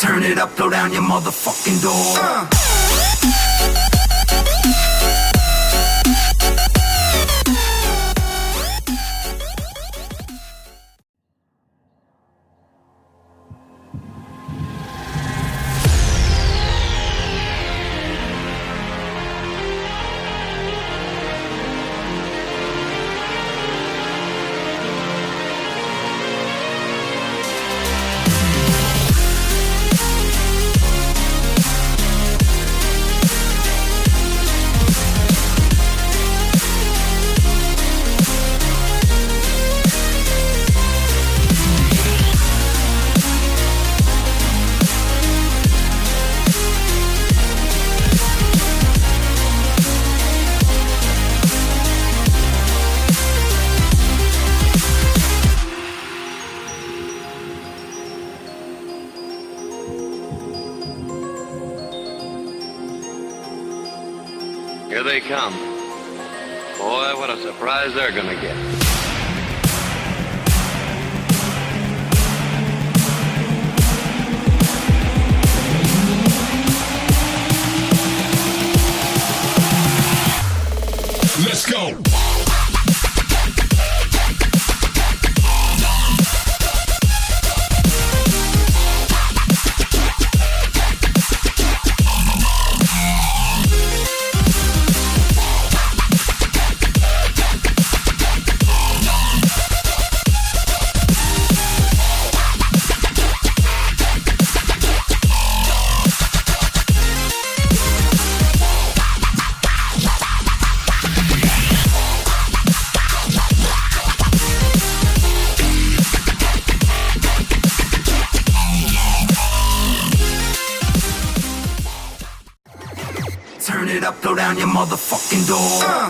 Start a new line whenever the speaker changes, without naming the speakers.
Turn it up, throw down your motherfucking door.
Here they come. Boy, what a surprise they're gonna get.
Let's go.
Turn it up, throw down your motherfucking door.